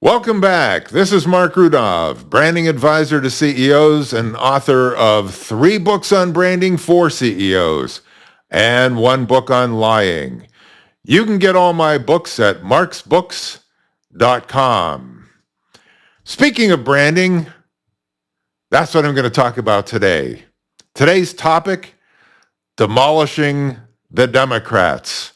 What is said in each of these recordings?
Welcome back. This is Marc Rudov, branding advisor to CEOs and author of 3 books on branding for CEOs and 1 book on lying. You can get all my books at marcsbooks.com. Speaking of branding, that's what I'm going to talk about today. Today's topic, demolishing the Democrats.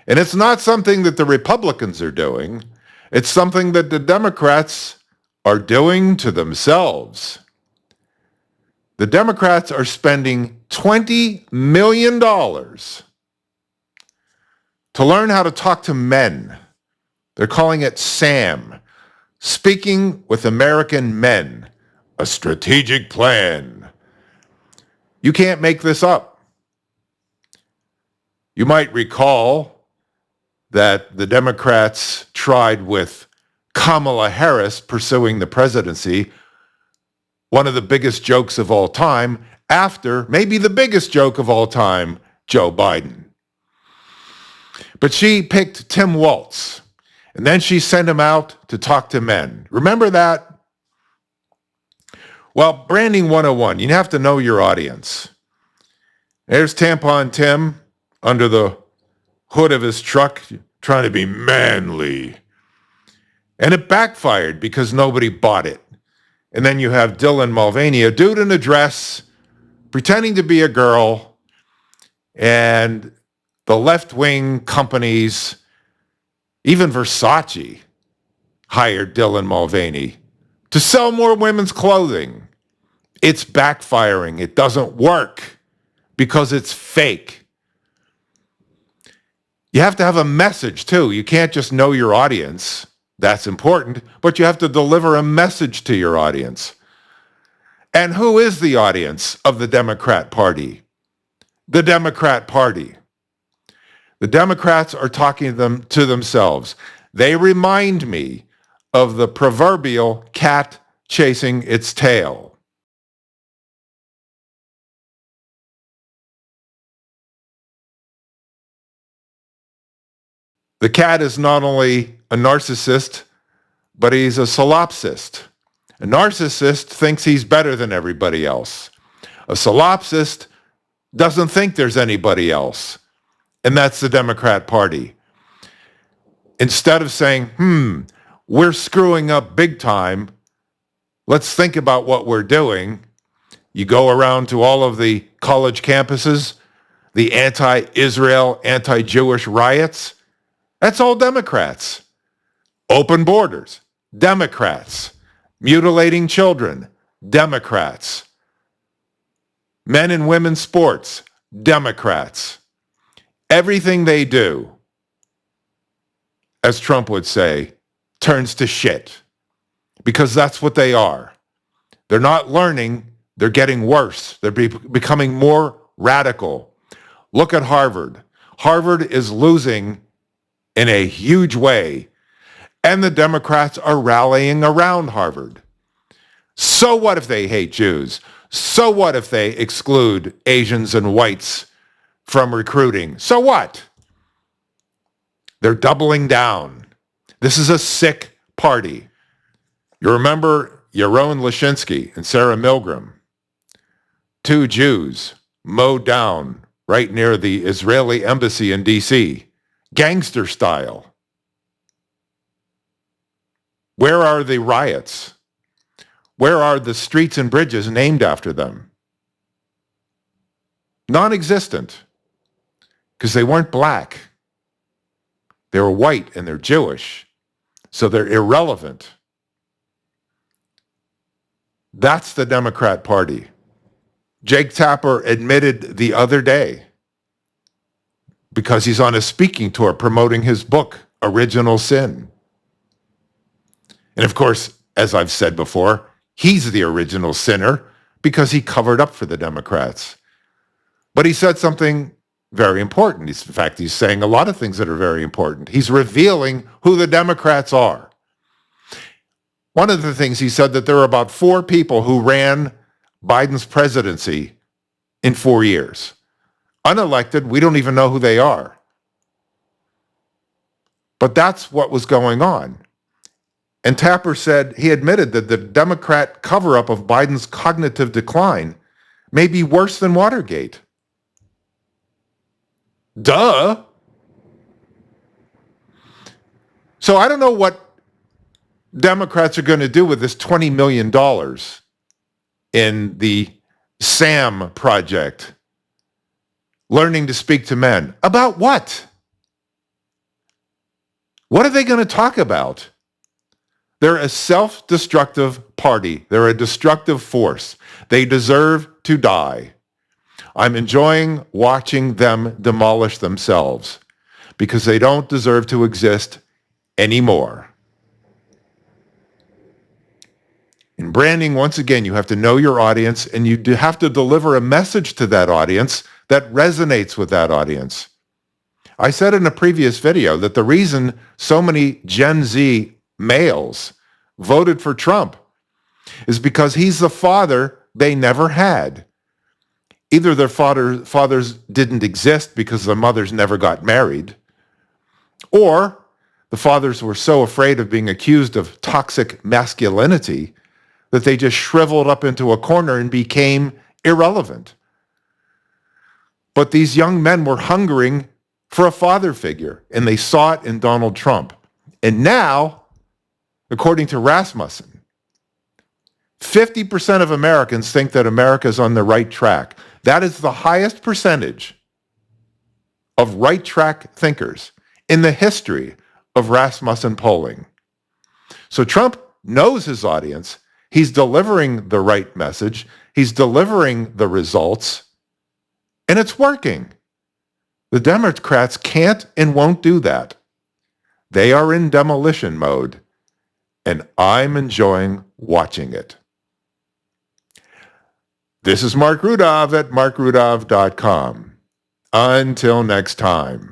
And it's not something that the Republicans are doing. It's something that the Democrats are doing to themselves. The Democrats are spending $20 million to learn how to talk to men. They're calling it SAM, Speaking with American Men, a strategic plan. You can't make this up. You might recall that the Democrats tried with Kamala Harris pursuing the presidency, one of the biggest jokes of all time, after maybe the biggest joke of all time, Joe Biden. But she picked Tim Walz, and then she sent him out to talk to men. Remember that? Well, branding 101, you have to know your audience. There's Tampon Tim under the hood of his truck, trying to be manly. And it backfired because nobody bought it. And then you have Dylan Mulvaney, a dude in a dress, pretending to be a girl, and the left-wing companies, even Versace, hired Dylan Mulvaney to sell more women's clothing. It's backfiring. It doesn't work because it's fake. You have to have a message, too. You can't just know your audience. That's important. But you have to deliver a message to your audience. And who is the audience of the Democrat Party? The Democrat Party. The Democrats are talking to themselves. They remind me of the proverbial cat chasing its tail. The cat is not only a narcissist, but he's a solipsist. A narcissist thinks he's better than everybody else. A solipsist doesn't think there's anybody else. And that's the Democrat Party. Instead of saying, we're screwing up big time, let's think about what we're doing. You go around to all of the college campuses, the anti-Israel, anti-Jewish riots. That's all Democrats. Open borders, Democrats. Mutilating children, Democrats. Men and women's sports, Democrats. Everything they do, as Trump would say, turns to shit. Because that's what they are. They're not learning, they're getting worse. They're becoming more radical. Look at Harvard. Harvard is losing in a huge way, and the Democrats are rallying around Harvard. So what if they hate Jews? So what if they exclude Asians and whites from recruiting? So what? They're doubling down. This is a sick party. You remember Yaron Lashinsky and Sarah Milgram, 2 Jews mowed down right near the Israeli embassy in D.C., gangster style. Where are the riots? Where are the streets and bridges named after them? Non-existent, because they weren't black. They were white and they're Jewish, so they're irrelevant. That's the Democrat Party. Jake Tapper admitted the other day, because he's on a speaking tour promoting his book, Original Sin. And of course, as I've said before, he's the original sinner because he covered up for the Democrats. But he said something very important. In fact, he's saying a lot of things that are very important. He's revealing who the Democrats are. One of the things he said that there are about 4 people who ran Biden's presidency in 4 years. Unelected, we don't even know who they are. But that's what was going on. And Tapper said he admitted that the Democrat cover-up of Biden's cognitive decline may be worse than Watergate. Duh. So I don't know what Democrats are going to do with this $20 million in the SAM project, learning to speak to men. About what? What are they going to talk about? They're a self-destructive party. They're a destructive force. They deserve to die. I'm enjoying watching them demolish themselves because they don't deserve to exist anymore. In branding, once again, you have to know your audience, and you have to deliver a message to that audience that resonates with that audience. I said in a previous video that the reason so many Gen Z males voted for Trump is because he's the father they never had. Either their fathers didn't exist because the mothers never got married, or the fathers were so afraid of being accused of toxic masculinity that they just shriveled up into a corner and became irrelevant. But these young men were hungering for a father figure, and they saw it in Donald Trump. And now, according to Rasmussen, 50% of Americans think that America is on the right track. That is the highest percentage of right track thinkers in the history of Rasmussen polling. So Trump knows his audience. He's delivering the right message. He's delivering the results, and it's working. The Democrats can't and won't do that. They are in demolition mode, and I'm enjoying watching it. This is Marc Rudov at marcrudov.com. Until next time.